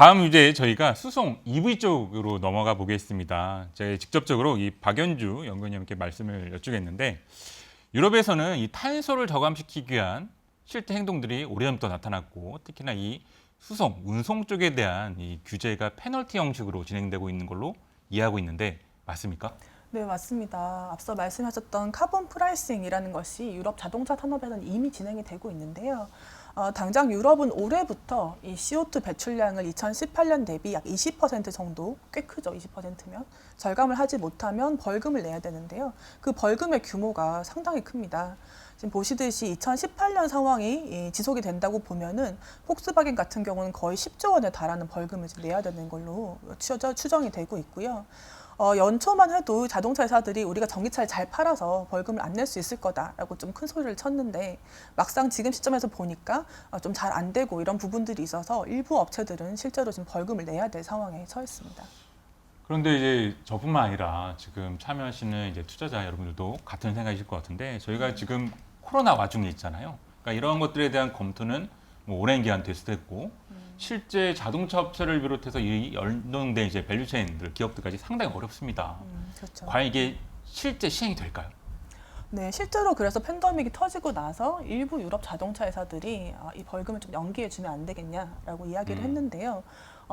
다음 이제 저희가 수송 EV 쪽으로 넘어가 보겠습니다. 제가 직접적으로 이 박연주 연구위원님께 말씀을 여쭈겠는데 유럽에서는 이 탄소를 저감시키기 위한 실제 행동들이 오래전부터 나타났고 특히나 이 수송, 운송 쪽에 대한 이 규제가 페널티 형식으로 진행되고 있는 걸로 이해하고 있는데 맞습니까? 네, 맞습니다. 앞서 말씀하셨던 카본 프라이싱이라는 것이 유럽 자동차 산업에서는 이미 진행이 되고 있는데요. 당장 유럽은 올해부터 이 CO2 배출량을 2018년 대비 약 20% 정도, 꽤 크죠, 20%면, 절감을 하지 못하면 벌금을 내야 되는데요. 그 벌금의 규모가 상당히 큽니다. 지금 보시듯이 2018년 상황이 지속이 된다고 보면은 폭스바겐 같은 경우는 거의 10조 원에 달하는 벌금을 지금 내야 되는 걸로 추정이 되고 있고요. 연초만 해도 자동차 회사들이 우리가 전기차를 잘 팔아서 벌금을 안 낼 수 있을 거다라고 좀 큰 소리를 쳤는데 막상 지금 시점에서 보니까 좀 잘 안 되고 이런 부분들이 있어서 일부 업체들은 실제로 지금 벌금을 내야 될 상황에 처했습니다. 그런데 이제 저뿐만 아니라 지금 참여하시는 이제 투자자 여러분들도 같은 생각이실 것 같은데 저희가 지금 코로나 와중에 있잖아요. 그러니까 이런 것들에 대한 검토는 뭐 오랜 기간 됐고 실제 자동차 업체를 비롯해서 이 연동된 이제 밸류체인들 기업들까지 상당히 어렵습니다. 그렇죠. 과연 이게 실제 시행이 될까요? 네, 실제로 그래서 팬데믹이 터지고 나서 일부 유럽 자동차 회사들이 이 벌금을 좀 연기해 주면 안 되겠냐라고 이야기를 했는데요.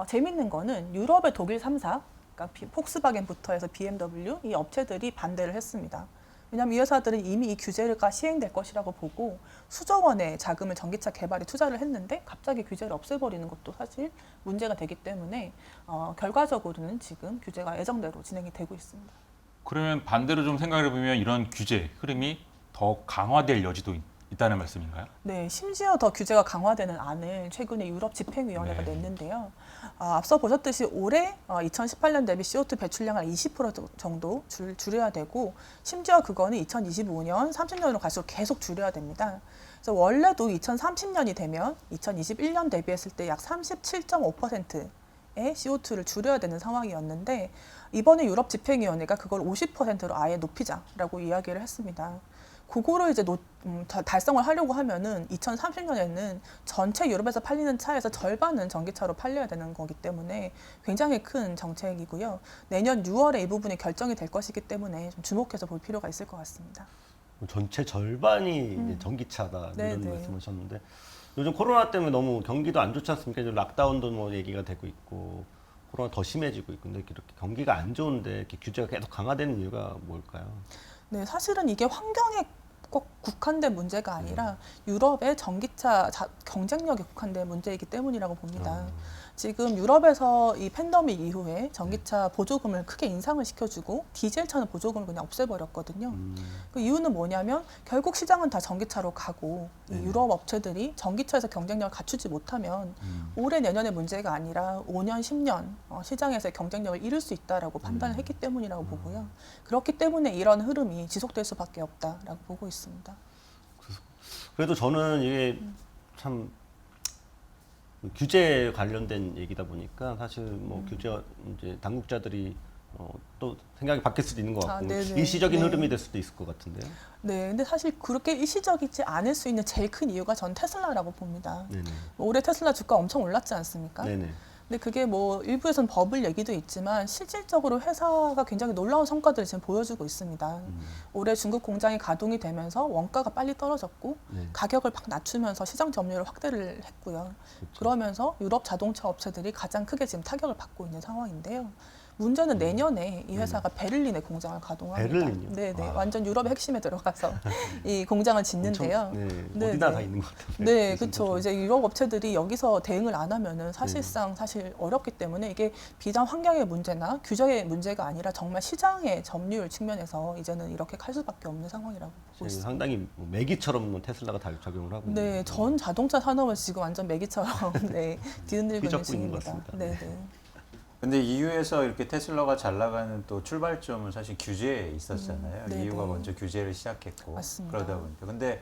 재밌는 거는 유럽의 독일 3사, 그러니까 폭스바겐부터 해서 BMW 이 업체들이 반대를 했습니다. 왜냐하면 이 회사들은 이미 이 규제가 시행될 것이라고 보고 수조 원의 자금을 전기차 개발에 투자를 했는데 갑자기 규제를 없애버리는 것도 사실 문제가 되기 때문에 결과적으로는 지금 규제가 예정대로 진행이 되고 있습니다. 그러면 반대로 좀 생각을 해보면 이런 규제 흐름이 더 강화될 여지도 있다는 말씀인가요? 네, 심지어 더 규제가 강화되는 안을 최근에 유럽 집행위원회가 네. 냈는데요. 앞서 보셨듯이 올해 2018년 대비 CO2 배출량을 20% 정도 줄여야 되고 심지어 그거는 2025년, 30년으로 갈수록 계속 줄여야 됩니다. 그래서 원래도 2030년이 되면 2021년 대비했을 때 약 37.5%의 CO2를 줄여야 되는 상황이었는데 이번에 유럽 집행위원회가 그걸 50%로 아예 높이자라고 이야기를 했습니다. 그거를 이제 달성을 하려고 하면은 2030년에는 전체 유럽에서 팔리는 차에서 절반은 전기차로 팔려야 되는 거기 때문에 굉장히 큰 정책이고요. 내년 6월에 이 부분이 결정이 될 것이기 때문에 좀 주목해서 볼 필요가 있을 것 같습니다. 전체 절반이 이제 전기차다 이런 네네. 말씀하셨는데 요즘 코로나 때문에 너무 경기도 안 좋지 않습니까? 이제 락다운도 뭐 얘기가 되고 있고 코로나 더 심해지고 있고 근데 이렇게 경기가 안 좋은데 이렇게 규제가 계속 강화되는 이유가 뭘까요? 네, 사실은 이게 환경에 꼭 국한된 문제가 아니라 유럽의 전기차 경쟁력에 국한된 문제이기 때문이라고 봅니다. 지금 유럽에서 이 팬데믹 이후에 전기차 보조금을 크게 인상을 시켜주고 디젤차는 보조금을 그냥 없애버렸거든요. 그 이유는 뭐냐면 결국 시장은 다 전기차로 가고 이 유럽 업체들이 전기차에서 경쟁력을 갖추지 못하면 올해 내년의 문제가 아니라 5년, 10년 시장에서의 경쟁력을 잃을 수 있다라고 판단을 했기 때문이라고 보고요. 그렇기 때문에 이런 흐름이 지속될 수밖에 없다라고 보고 있습니다. 그래도 저는 이게 참 규제 관련된 얘기다 보니까 사실 뭐 규제 이제 당국자들이 또 생각이 바뀔 수도 있는 것 같고 네네. 일시적인 네. 흐름이 될 수도 있을 것 같은데요. 네, 근데 사실 그렇게 일시적이지 않을 수 있는 제일 큰 이유가 전 테슬라라고 봅니다. 네네. 올해 테슬라 주가 엄청 올랐지 않습니까? 네네. 근데 그게 뭐 일부에서는 버블 얘기도 있지만 실질적으로 회사가 굉장히 놀라운 성과들을 지금 보여주고 있습니다. 올해 중국 공장이 가동이 되면서 원가가 빨리 떨어졌고 네. 가격을 막 낮추면서 시장 점유율을 확대를 했고요. 그러면서 유럽 자동차 업체들이 가장 크게 지금 타격을 받고 있는 상황인데요. 문제는 내년에 이 회사가 베를린에 공장을 가동합니다. 베를린이요? 네네, 아. 완전 유럽의 핵심에 들어가서 이 공장을 짓는데요. 엄청, 네, 어디나 네. 다 있는 것 같아요. 네, 그렇죠. 이제 유럽 업체들이 여기서 대응을 안 하면은 사실상 사실 어렵기 때문에 이게 비단 환경의 문제나 규제의 문제가 아니라 정말 시장의 점유율 측면에서 이제는 이렇게 갈 수밖에 없는 상황이라고 보고 있습니다. 상당히 뭐 매기처럼 뭐 테슬라가 작용을 하고 네, 전 자동차 산업은 지금 완전 매기처럼 네, 뒤흔들고 있는 휘젓고 있는 것 중입니다. 같습니다. 네, 네. 근데 EU에서 이렇게 테슬라가 잘 나가는 또 출발점은 사실 규제에 있었잖아요. 네네. EU가 먼저 규제를 시작했고 맞습니다. 그러다 보니까. 근데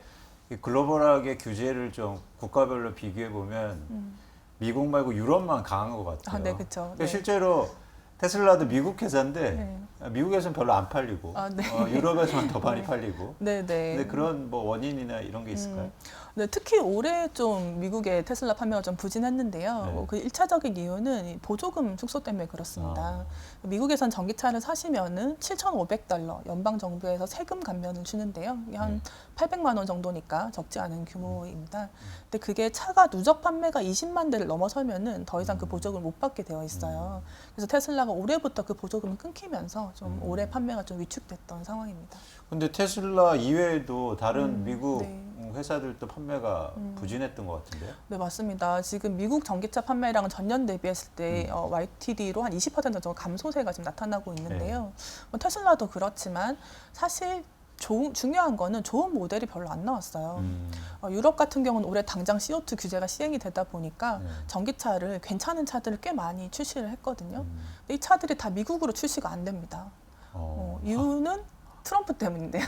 이 글로벌하게 규제를 좀 국가별로 비교해 보면 미국 말고 유럽만 강한 것 같아요. 네, 그렇죠. 근데 네. 실제로 테슬라도 미국 회사인데 네. 미국에서는 별로 안 팔리고 아, 네. 유럽에서만 더 많이 팔리고. 네, 네. 근데 그런 뭐 원인이나 이런 게 있을까요? 네, 특히 올해 좀 미국의 테슬라 판매가 좀 부진했는데요. 네. 그 1차적인 이유는 이 보조금 축소 때문에 그렇습니다. 미국에선 전기차를 사시면은 7,500달러 연방 정부에서 세금 감면을 주는데요. 이게 한 800만 원 정도니까 적지 않은 규모입니다. 근데 그게 차가 누적 판매가 20만 대를 넘어서면은 더 이상 그 보조금을 못 받게 되어 있어요. 그래서 테슬라가 올해부터 그 보조금을 끊기면서 좀 올해 판매가 좀 위축됐던 상황입니다. 근데 테슬라 이외에도 다른 미국 네. 회사들도 판매가 부진했던 것 같은데요? 네, 맞습니다. 지금 미국 전기차 판매량은 전년 대비했을 때 YTD로 한 20% 정도 감소세가 지금 나타나고 있는데요. 뭐 테슬라도 그렇지만 사실 중요한 거는 좋은 모델이 별로 안 나왔어요. 유럽 같은 경우는 올해 당장 CO2 규제가 시행이 되다 보니까 전기차를 괜찮은 차들을 꽤 많이 출시를 했거든요. 근데 이 차들이 다 미국으로 출시가 안 됩니다. 이유는 트럼프 때문인데요.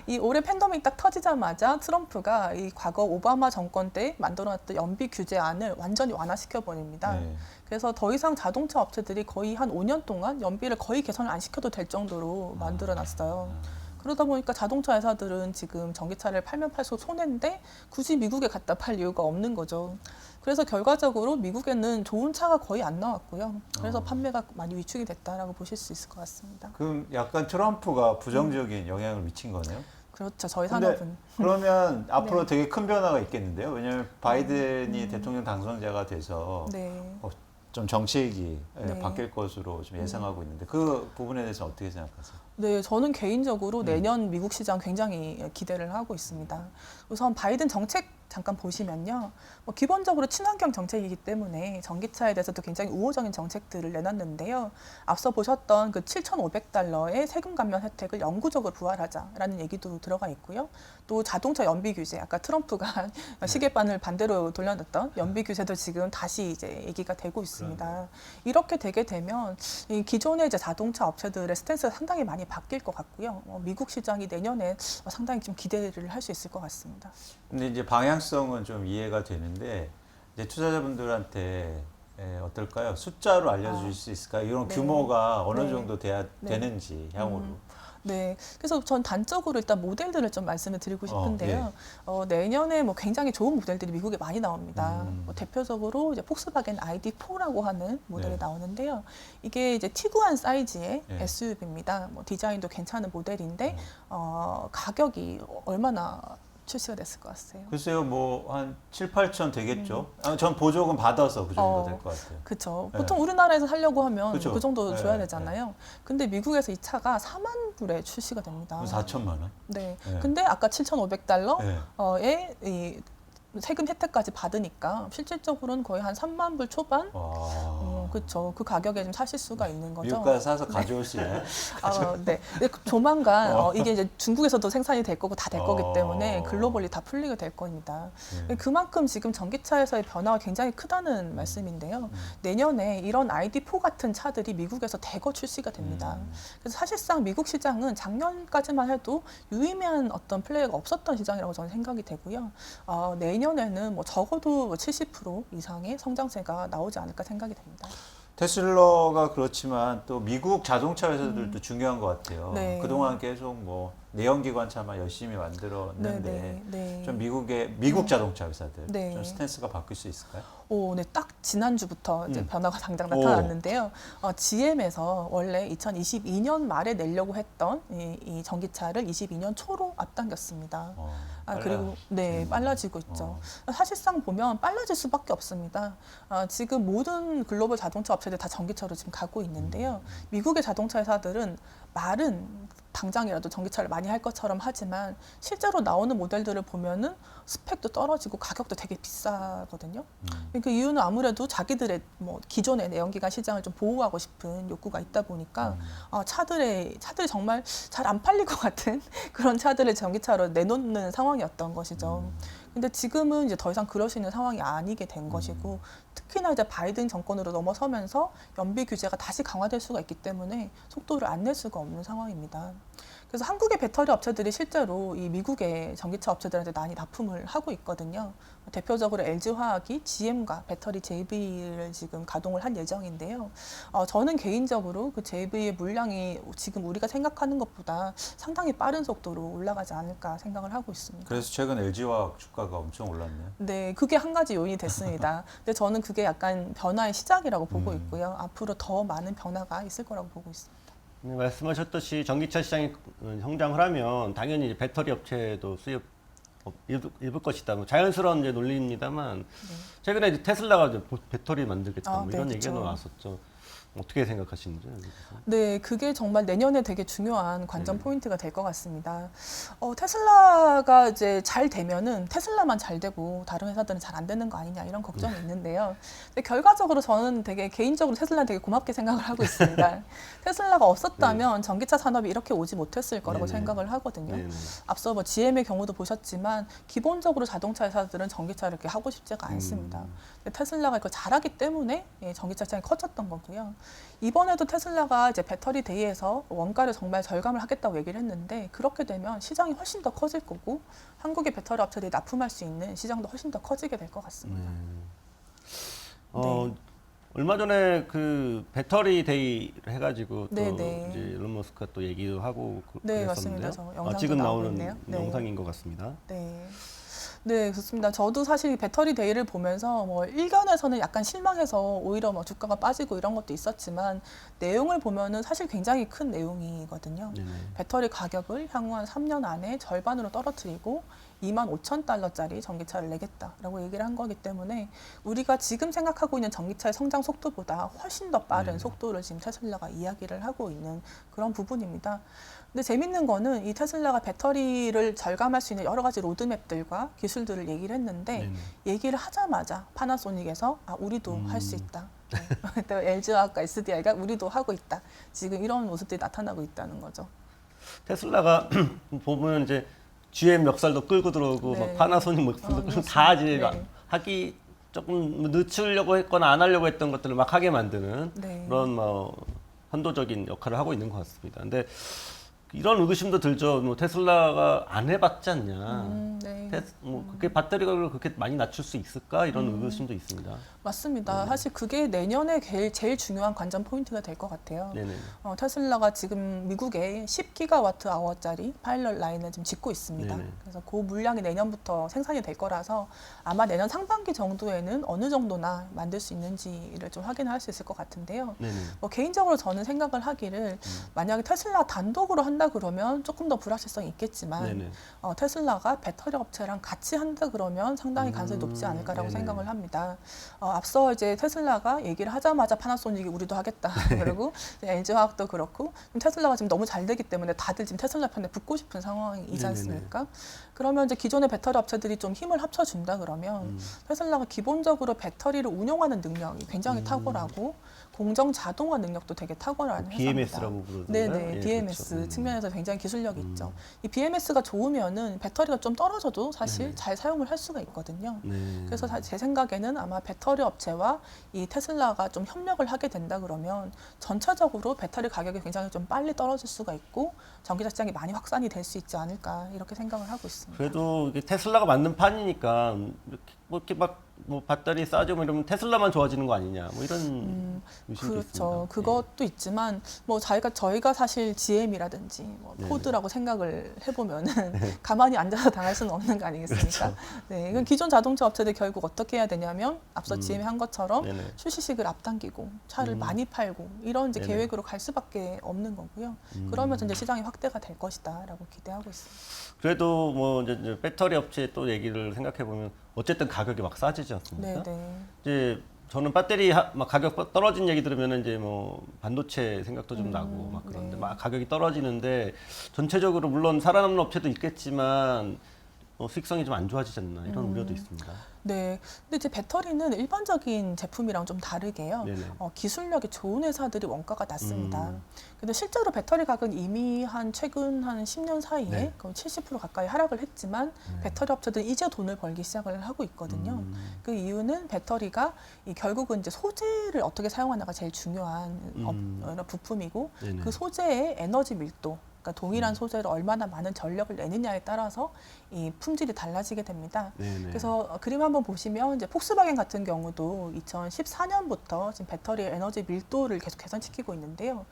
이 올해 팬데믹 딱 터지자마자 트럼프가 이 과거 오바마 정권 때 만들어놨던 연비 규제안을 완전히 완화시켜 버립니다. 네. 그래서 더 이상 자동차 업체들이 거의 한 5년 동안 연비를 거의 개선을 안 시켜도 될 정도로 만들어놨어요. 그러다 보니까 자동차 회사들은 지금 전기차를 팔면 팔수록 손해인데 굳이 미국에 갖다 팔 이유가 없는 거죠. 그래서 결과적으로 미국에는 좋은 차가 거의 안 나왔고요. 그래서 판매가 많이 위축이 됐다라고 보실 수 있을 것 같습니다. 그럼 약간 트럼프가 부정적인 영향을 미친 거네요? 그렇죠. 저희 근데 산업은. 그러면 앞으로 네. 되게 큰 변화가 있겠는데요? 왜냐하면 바이든이 대통령 당선자가 돼서 네. 좀 정책이 네. 바뀔 것으로 좀 예상하고 있는데 그 부분에 대해서 어떻게 생각하세요? 네, 저는 개인적으로 내년 미국 시장 굉장히 기대를 하고 있습니다. 우선 바이든 정책 잠깐 보시면요. 뭐 기본적으로 친환경 정책이기 때문에 전기차에 대해서도 굉장히 우호적인 정책들을 내놨는데요. 앞서 보셨던 그 7,500달러의 세금 감면 혜택을 영구적으로 부활하자라는 얘기도 들어가 있고요. 또 자동차 연비 규제, 아까 트럼프가 시계반을 반대로 돌려놨던 연비 규제도 지금 다시 이제 얘기가 되고 있습니다. 이렇게 되게 되면 이 기존의 이제 자동차 업체들의 스탠스가 상당히 많이 바뀔 것 같고요. 미국 시장이 내년에 상당히 좀 기대를 할 수 있을 것 같습니다. 근데 이제 방향성은 좀 이해가 되는데 이제 투자자분들한테 어떨까요? 숫자로 알려주실 수 있을까요? 이런 네. 규모가 어느 네. 정도 돼야 네. 되는지 향후로. 네, 그래서 전 단적으로 일단 모델들을 좀 말씀을 드리고 싶은데요. 내년에 뭐 굉장히 좋은 모델들이 미국에 많이 나옵니다. 뭐 대표적으로 이제 폭스바겐 ID4라고 하는 모델이 네. 나오는데요. 이게 이제 티구안 사이즈의 네. SUV입니다. 뭐 디자인도 괜찮은 모델인데 가격이 얼마나 출시가 됐을 것 같아요? 글쎄요, 뭐 한 7, 8천 되겠죠. 전 보조금 받아서 그 정도 될 것 같아요. 그렇죠. 네. 보통 우리나라에서 살려고 하면 그쵸. 그 정도 네, 줘야 네. 되잖아요. 근데 미국에서 이 차가 4만 불에 출시가 됩니다. 4천만 원? 네. 네. 근데 아까 7,500달러의 네. 이 세금 혜택까지 받으니까 실질적으로는 거의 한 3만 불 초반? 와. 그렇죠. 그 가격에 좀 사실 수가 있는 거죠. 미국 가서 사서 가져올 수 있나요? 네. 근데 조만간 이게 이제 중국에서도 생산이 될 거고 다 될 거기 때문에 글로벌리 다 풀리게 될 겁니다. 그만큼 지금 전기차에서의 변화가 굉장히 크다는 말씀인데요. 내년에 이런 ID4 같은 차들이 미국에서 대거 출시가 됩니다. 그래서 사실상 미국 시장은 작년까지만 해도 유의미한 어떤 플레이가 없었던 시장이라고 저는 생각이 되고요. 내년에는 뭐 적어도 70% 이상의 성장세가 나오지 않을까 생각이 됩니다. 테슬라가 그렇지만 또 미국 자동차 회사들도 중요한 것 같아요. 네. 그동안 계속 뭐 내연기관차만 열심히 만들었는데 네. 좀 미국 자동차 회사들 네. 좀 스탠스가 바뀔 수 있을까요? 네, 딱 지난주부터 이제 변화가 당장 나타났는데요. GM에서 원래 2022년 말에 내려고 했던 이 전기차를 22년 초로 앞당겼습니다. 그리고 빨라지고 있죠. 사실상 보면 빨라질 수밖에 없습니다. 지금 모든 글로벌 자동차 업체들 다 전기차로 지금 가고 있는데요. 미국의 자동차 회사들은 말은 당장이라도 전기차를 많이 할 것처럼 하지만 실제로 나오는 모델들을 보면은 스펙도 떨어지고 가격도 되게 비싸거든요. 그 이유는 아무래도 자기들의 뭐 기존의 내연기관 시장을 좀 보호하고 싶은 욕구가 있다 보니까 차들이 정말 잘 안 팔릴 것 같은 그런 차들을 전기차로 내놓는 상황이었던 것이죠. 근데 지금은 이제 더 이상 그럴 수 있는 상황이 아니게 된 것이고 특히나 이제 바이든 정권으로 넘어서면서 연비 규제가 다시 강화될 수가 있기 때문에 속도를 안 낼 수가 없는 상황입니다. 그래서 한국의 배터리 업체들이 실제로 이 미국의 전기차 업체들한테 많이 납품을 하고 있거든요. 대표적으로 LG화학이 GM과 배터리 JV를 지금 가동을 한 예정인데요. 저는 개인적으로 그 JV의 물량이 지금 우리가 생각하는 것보다 상당히 빠른 속도로 올라가지 않을까 생각을 하고 있습니다. 그래서 최근 LG화학 주가가 엄청 올랐네요. 네, 그게 한 가지 요인이 됐습니다. 근데 저는 그게 약간 변화의 시작이라고 보고 있고요. 앞으로 더 많은 변화가 있을 거라고 보고 있습니다. 네, 말씀하셨듯이 전기차 시장이 성장을 하면 당연히 이제 배터리 업체도 수입 입을 것이다. 뭐 자연스러운 이제 논리입니다만 최근에 이제 테슬라가 이제 배터리 만들겠다 뭐 이런 네, 얘기가 그렇죠. 나왔었죠. 어떻게 생각하시는지? 네, 그게 정말 내년에 되게 중요한 관전 포인트가 될 것 같습니다. 테슬라가 이제 잘 되면은 테슬라만 잘 되고 다른 회사들은 잘 안 되는 거 아니냐 이런 걱정이 있는데요. 근데 결과적으로 저는 되게 개인적으로 테슬라 되게 고맙게 생각을 하고 있습니다. 테슬라가 없었다면 전기차 산업이 이렇게 오지 못했을 거라고 네네. 생각을 하거든요. 네네. 앞서 뭐 GM의 경우도 보셨지만 기본적으로 자동차 회사들은 전기차를 이렇게 하고 싶지가 않습니다. 근데 테슬라가 이걸 잘하기 때문에 전기차 시장이 커졌던 거고요. 이번에도 테슬라가 이제 배터리 데이에서 원가를 정말 절감을 하겠다고 얘기를 했는데 그렇게 되면 시장이 훨씬 더 커질 거고 한국의 배터리 업체들이 납품할 수 있는 시장도 훨씬 더 커지게 될 것 같습니다. 네. 얼마 전에 그 배터리 데이를 해가지고 또 네네. 이제 일론 머스크가 또 얘기도 하고 네, 그랬었는데요. 맞습니다. 저 영상도 지금 나오고 나오는 있네요. 네. 영상인 것 같습니다. 네. 네, 그렇습니다. 저도 사실 배터리 데이를 보면서 뭐 일견에서는 약간 실망해서 오히려 뭐 주가가 빠지고 이런 것도 있었지만 내용을 보면은 사실 굉장히 큰 내용이거든요. 네네. 배터리 가격을 향후 한 3년 안에 절반으로 떨어뜨리고 25,000달러짜리 전기차를 내겠다라고 얘기를 한 거기 때문에 우리가 지금 생각하고 있는 전기차의 성장 속도보다 훨씬 더 빠른 속도를 지금 테슬라가 이야기를 하고 있는 그런 부분입니다. 근데 재밌는 거는 이 테슬라가 배터리를 절감할 수 있는 여러 가지 로드맵들과 기술들을 얘기를 했는데 네네. 얘기를 하자마자 파나소닉에서 우리도 할 수 있다. 또 LG화학과 SDI가 우리도 하고 있다. 지금 이런 모습들이 나타나고 있다는 거죠. 테슬라가 보면 이제 GM 멱살도 끌고 들어오고 네. 막 파나소닉 멱살도 끌고 그렇습니다. 다 이제 네. 하기 조금 늦추려고 했거나 안 하려고 했던 것들을 막 하게 만드는 네. 그런 뭐 선도적인 역할을 하고 있는 것 같습니다. 근데 이런 의구심도 들죠. 뭐 테슬라가 안 해봤지 않냐. 네. 뭐 그렇게 배터리 가격을 그렇게 많이 낮출 수 있을까 이런 의구심도 있습니다. 맞습니다. 사실 그게 내년에 제일 중요한 관전 포인트가 될 것 같아요. 네네. 테슬라가 지금 미국에 10기가와트 아워짜리 파일럿 라인을 지금 짓고 있습니다. 네네. 그래서 그 물량이 내년부터 생산이 될 거라서 아마 내년 상반기 정도에는 어느 정도나 만들 수 있는지를 좀 확인할 수 있을 것 같은데요. 네네. 뭐 개인적으로 저는 생각을 하기를 만약에 테슬라 단독으로 한다 그러면 조금 더 불확실성이 있겠지만 네네. 테슬라가 배터리 업체랑 같이 한다 그러면 상당히 가능성이 높지 않을까라고 네네. 생각을 합니다. 앞서 이제 테슬라가 얘기를 하자마자 파나소닉이 우리도 하겠다. 그리고 LG화학도 그렇고 테슬라가 지금 너무 잘 되기 때문에 다들 지금 테슬라 편에 붙고 싶은 상황이지 네네네. 않습니까? 그러면 이제 기존의 배터리 업체들이 좀 힘을 합쳐준다 그러면 테슬라가 기본적으로 배터리를 운용하는 능력이 굉장히 탁월하고 공정 자동화 능력도 되게 탁월한 회사입니다. BMS라고 부르던가요? 네네, 예, BMS 그렇죠. 측면에서 굉장히 기술력이 있죠. 이 BMS가 좋으면은 배터리가 좀 떨어져도 사실 잘 사용을 할 수가 있거든요. 네. 그래서 제 생각에는 아마 배터리 업체와 이 테슬라가 좀 협력을 하게 된다 그러면 전체적으로 배터리 가격이 굉장히 좀 빨리 떨어질 수가 있고 전기차 시장이 많이 확산이 될 수 있지 않을까 이렇게 생각을 하고 있습니다. 그래도 이게 테슬라가 만든 판이니까 이렇게 막 뭐 배터리 싸지고 이러면 테슬라만 좋아지는 거 아니냐 뭐 이런 의심도 그렇죠. 있습니다. 그것도 있지만 뭐 저희가 사실 GM이라든지 뭐 네네. 포드라고 생각을 해보면은 가만히 앉아서 당할 수는 없는 거 아니겠습니까? 그렇죠. 네, 이건 기존 자동차 업체들 결국 어떻게 해야 되냐면 앞서 GM이 한 것처럼 네네. 출시식을 앞당기고 차를 많이 팔고 이런 이제 네네. 계획으로 갈 수밖에 없는 거고요. 그러면서 이제 시장이 확대가 될 것이다라고 기대하고 있습니다. 그래도 뭐 이제 배터리 업체 또 얘기를 생각해 보면 어쨌든 가격이 막 싸지지 않습니까? 네. 이제 저는 배터리 막 가격 떨어진 얘기 들으면 이제 뭐 반도체 생각도 좀 나고 막 그런데 네. 막 가격이 떨어지는데 전체적으로 물론 살아남는 업체도 있겠지만 수익성이 좀 안 좋아지지 않나 이런 우려도 있습니다. 네. 근데 이제 배터리는 일반적인 제품이랑 좀 다르게요. 네네. 기술력이 좋은 회사들이 원가가 낮습니다. 근데 실제로 배터리 가격은 이미 최근 한 10년 사이에 네. 거의 70% 가까이 하락을 했지만 배터리 업체들은 이제 돈을 벌기 시작을 하고 있거든요. 그 이유는 배터리가 결국은 이제 소재를 어떻게 사용하냐가 제일 중요한 부품이고 네네. 그 소재의 에너지 밀도 그러니까 동일한 소재로 얼마나 많은 전력을 내느냐에 따라서 이 품질이 달라지게 됩니다. 네네. 그래서 그림 한번 보시면 이제 폭스바겐 같은 경우도 2014년부터 지금 배터리 에너지 밀도를 계속 개선시키고 있는데요.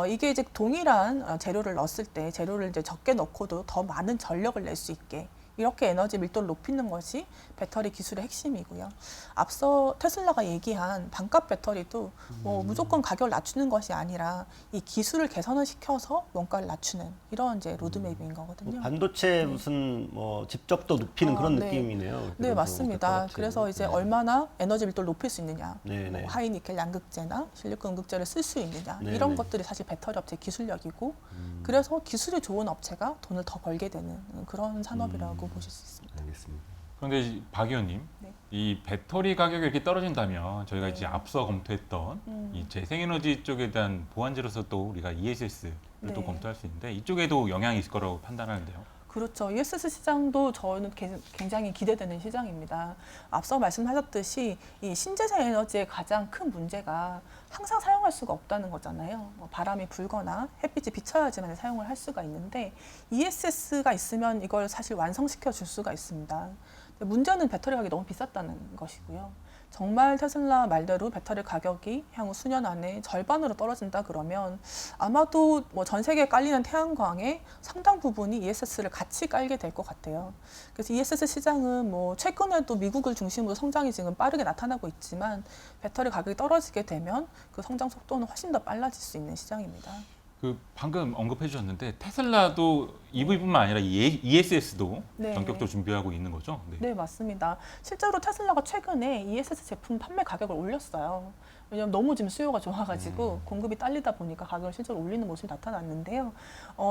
이게 이제 동일한 재료를 넣었을 때 재료를 이제 적게 넣고도 더 많은 전력을 낼 수 있게 이렇게 에너지 밀도를 높이는 것이 배터리 기술의 핵심이고요. 앞서 테슬라가 얘기한 반값 배터리도 뭐 무조건 가격을 낮추는 것이 아니라 이 기술을 개선을 시켜서 원가를 낮추는 이런 이제 로드맵인 거거든요. 반도체 무슨 뭐 집적도 높이는 그런 네. 느낌이네요. 네, 그래서 맞습니다. 배터리 그래서 이제 네. 얼마나 에너지 밀도를 높일 수 있느냐, 네, 네. 뭐 하이니켈 양극재나 실리콘 음극재를 쓸 수 있느냐 네, 이런 네. 것들이 사실 배터리 업체 기술력이고 그래서 기술이 좋은 업체가 돈을 더 벌게 되는 그런 산업이라고 보실 수 있습니다. 알겠습니다. 그런데 박 의원님, 네. 이 배터리 가격이 이렇게 떨어진다면 저희가 네. 이제 앞서 검토했던 이 재생에너지 쪽에 대한 보완제로서 또 우리가 ESS를 또 네. 검토할 수 있는데 이쪽에도 영향이 있을 거라고 판단하는데요. 그렇죠. ESS 시장도 저는 굉장히 기대되는 시장입니다. 앞서 말씀하셨듯이 이 신재생 에너지의 가장 큰 문제가 항상 사용할 수가 없다는 거잖아요. 뭐 바람이 불거나 햇빛이 비쳐야지만 사용을 할 수가 있는데 ESS가 있으면 이걸 사실 완성시켜 줄 수가 있습니다. 근데 문제는 배터리 가격이 너무 비쌌다는 것이고요. 정말 테슬라 말대로 배터리 가격이 향후 수년 안에 절반으로 떨어진다 그러면 아마도 뭐 전 세계에 깔리는 태양광의 상당 부분이 ESS를 같이 깔게 될 것 같아요. 그래서 ESS 시장은 뭐 최근에도 미국을 중심으로 성장이 지금 빠르게 나타나고 있지만 배터리 가격이 떨어지게 되면 그 성장 속도는 훨씬 더 빨라질 수 있는 시장입니다. 그 방금 언급해 주셨는데 테슬라도 EV뿐만 아니라 ESS도 네. 전격적으로 준비하고 있는 거죠? 네. 네, 맞습니다. 실제로 테슬라가 최근에 ESS 제품 판매 가격을 올렸어요. 왜냐하면 너무 지금 수요가 좋아가지고 공급이 딸리다 보니까 가격을 실제로 올리는 모습이 나타났는데요.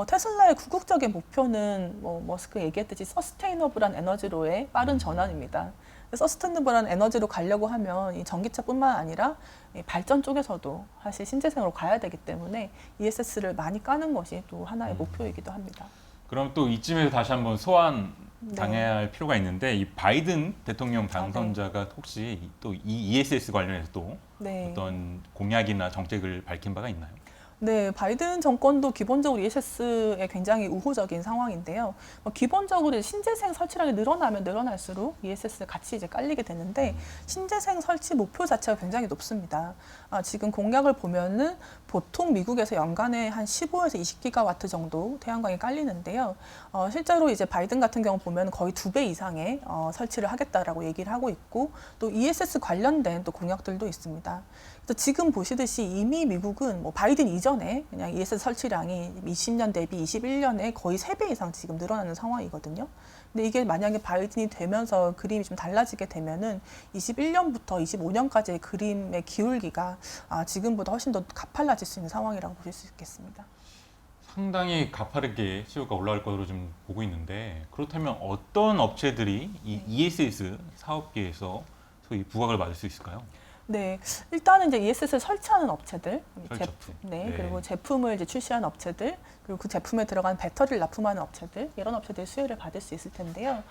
테슬라의 궁극적인 목표는 뭐 머스크 얘기했듯이 서스테이너블한 에너지로의 빠른 전환입니다. 서스테이너블한 에너지로 가려고 하면 이 전기차뿐만 아니라 이 발전 쪽에서도 사실 신재생으로 가야 되기 때문에 ESS를 많이 까는 것이 또 하나의 목표이기도 합니다. 그럼 또 이쯤에서 다시 한번 소환 네. 당해야 할 필요가 있는데 이 바이든 대통령 당선자가 혹시 또 이 ESS 관련해서 또 네. 어떤 공약이나 정책을 밝힌 바가 있나요? 네, 바이든 정권도 기본적으로 ESS에 굉장히 우호적인 상황인데요. 기본적으로 신재생 설치량이 늘어나면 늘어날수록 ESS를 같이 이제 깔리게 되는데 신재생 설치 목표 자체가 굉장히 높습니다. 지금 공약을 보면은 보통 미국에서 연간에 한 15에서 20기가와트 정도 태양광이 깔리는데요. 실제로 이제 바이든 같은 경우 보면 거의 2배 이상의 설치를 하겠다라고 얘기를 하고 있고 또 ESS 관련된 또 공약들도 있습니다. 그래서 지금 보시듯이 이미 미국은 뭐 바이든 이전에 그냥 ESS 설치량이 20년 대비 21년에 거의 3배 이상 지금 늘어나는 상황이거든요. 근데 이게 만약에 바이든이 되면서 그림이 좀 달라지게 되면은 21년부터 25년까지의 그림의 기울기가 지금보다 훨씬 더 가팔라질 수 있는 상황이라고 보실 수 있겠습니다. 상당히 가파르게 수요가 올라갈 것으로 좀 보고 있는데 그렇다면 어떤 업체들이 이 ESS 사업계에서 소위 부각을 받을 수 있을까요? 네, 일단은 이제 ESS를 설치하는 업체들, 설치 업체. 네, 네. 그리고 제품을 이제 출시하는 업체들, 그리고 그 제품에 들어간 배터리를 납품하는 업체들, 이런 업체들이 수혜를 받을 수 있을 텐데요.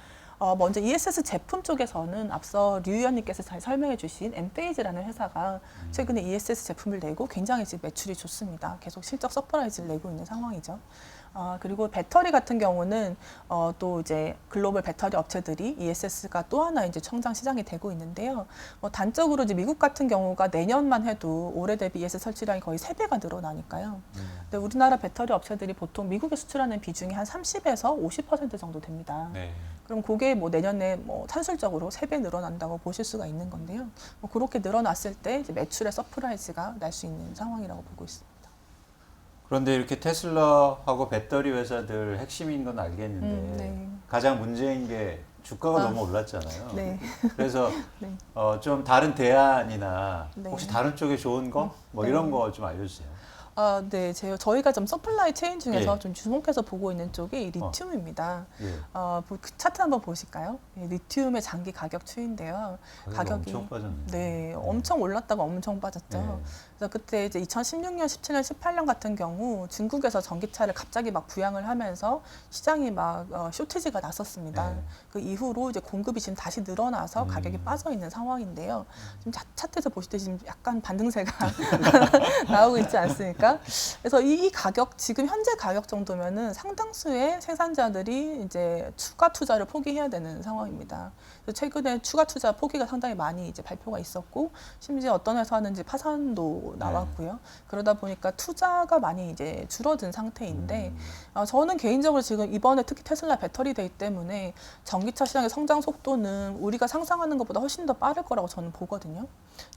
먼저 ESS 제품 쪽에서는 앞서 류 의원님께서 잘 설명해 주신 엔페이즈라는 회사가 최근에 ESS 제품을 내고 굉장히 지금 매출이 좋습니다. 계속 실적 서프라이즈를 내고 있는 상황이죠. 그리고 배터리 같은 경우는 또 이제 글로벌 배터리 업체들이 ESS가 또 하나 이제 성장 시장이 되고 있는데요. 단적으로 이제 미국 같은 경우가 내년만 해도 올해 대비 ESS 설치량이 거의 3배가 늘어나니까요. 근데 우리나라 배터리 업체들이 보통 미국에 수출하는 비중이 한 30에서 50% 정도 됩니다. 네. 그럼 그게 뭐 내년에 뭐 산술적으로 3배 늘어난다고 보실 수가 있는 건데요. 그렇게 늘어났을 때 이제 매출의 서프라이즈가 날 수 있는 상황이라고 보고 있습니다. 그런데 이렇게 테슬라하고 배터리 회사들 핵심인 건 알겠는데 네. 가장 문제인 게 주가가 너무 올랐잖아요. 네. 그래서 네. 좀 다른 대안이나 네. 혹시 다른 쪽에 좋은 거 뭐 네. 이런 거 좀 알려주세요. 네, 저희가 좀 서플라이 체인 중에서 예. 좀 주목해서 보고 있는 쪽이 리튬입니다. 예. 그 차트 한번 보실까요? 리튬의 장기 가격 추이인데요. 가격이 엄청 빠졌네. 네, 엄청 올랐다가 엄청 빠졌죠. 네. 그래서 그때 이제 2016년, 17년, 18년 같은 경우 중국에서 전기차를 갑자기 막 부양을 하면서 시장이 막 쇼티지가 났었습니다. 네. 그 이후로 이제 공급이 지금 다시 늘어나서 가격이 빠져 있는 상황인데요. 지금 차트에서 보시듯이 지금 약간 반등세가 나오고 있지 않습니까? 보니까 그래서 이 가격 지금 현재 가격 정도면은 상당수의 생산자들이 이제 추가 투자를 포기해야 되는 상황입니다. 그래서 최근에 추가 투자 포기가 상당히 많이 이제 발표가 있었고 심지어 어떤 회사는 이제 파산도 나왔고요. 그러다 보니까 투자가 많이 이제 줄어든 상태인데 저는 개인적으로 지금 이번에 특히 테슬라 배터리 데이 때문에 전기차 시장의 성장 속도는 우리가 상상하는 것보다 훨씬 더 빠를 거라고 저는 보거든요.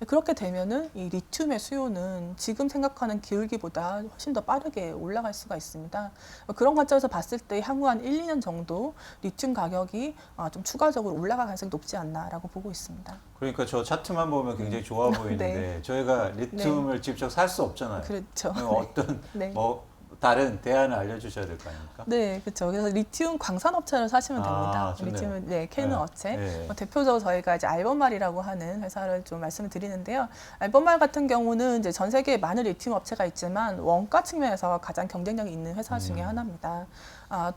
그렇게 되면은 이 리튬의 수요는 지금 생각하는 기울기보다 훨씬 더 빠르게 올라갈 수가 있습니다. 그런 관점에서 봤을 때 향후 한 1, 2년 정도 리튬 가격이 좀 추가적으로 올라갈 가능성이 높지 않나라고 보고 있습니다. 그러니까 저 차트만 보면 굉장히 좋아 보이는데 네. 저희가 리튬을 직접 살 수 없잖아요. 그렇죠. 어떤 네. 뭐 다른 대안을 알려주셔야 될 거 아닙니까? 네, 그렇죠. 그래서 리튬 광산 업체를 사시면 됩니다. 아, 좋네요. 리튬을 캐는 네. 업체. 네. 대표적으로 저희가 이제 알번말이라고 하는 회사를 좀 말씀을 드리는데요. 알번말 같은 경우는 이제 전 세계에 많은 리튬 업체가 있지만 원가 측면에서 가장 경쟁력이 있는 회사 중에 하나입니다.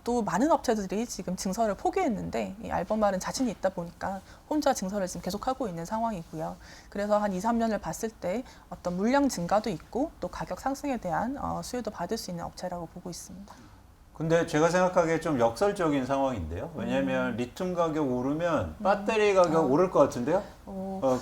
또 많은 업체들이 지금 증설을 포기했는데 이 알번말은 자신이 있다 보니까 혼자 증설을 지금 계속하고 있는 상황이고요. 그래서 한 2, 3년을 봤을 때 어떤 물량 증가도 있고 또 가격 상승에 대한 수요도 받을 수 있는 업체라고 보고 있습니다. 근데 제가 생각하기에 좀 역설적인 상황인데요. 왜냐하면 리튬 가격 오르면 배터리 가격 오를 것 같은데요.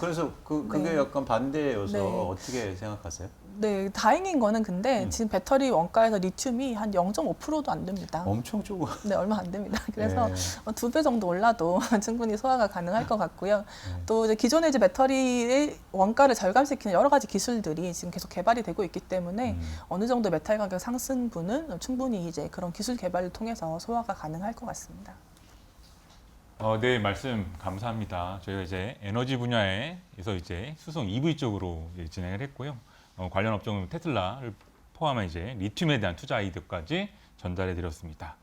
그래서 그게 네. 약간 반대여서 네. 어떻게 생각하세요? 네, 다행인 거는 근데 지금 배터리 원가에서 리튬이 한 0.5%도 안 됩니다. 엄청 조금. 네, 얼마 안 됩니다. 그래서 네. 2배 정도 올라도 충분히 소화가 가능할 것 같고요. 또 이제 기존의 이제 배터리의 원가를 절감시키는 여러 가지 기술들이 지금 계속 개발이 되고 있기 때문에 어느 정도 메탈 가격 상승분은 충분히 이제 그런 기술 개발을 통해서 소화가 가능할 것 같습니다. 네, 말씀 감사합니다. 저희가 이제 에너지 분야에서 이제 수송 EV 쪽으로 이제 진행을 했고요. 관련 업종은 테슬라를 포함한 이제 리튬에 대한 투자 아이디어까지 전달해 드렸습니다.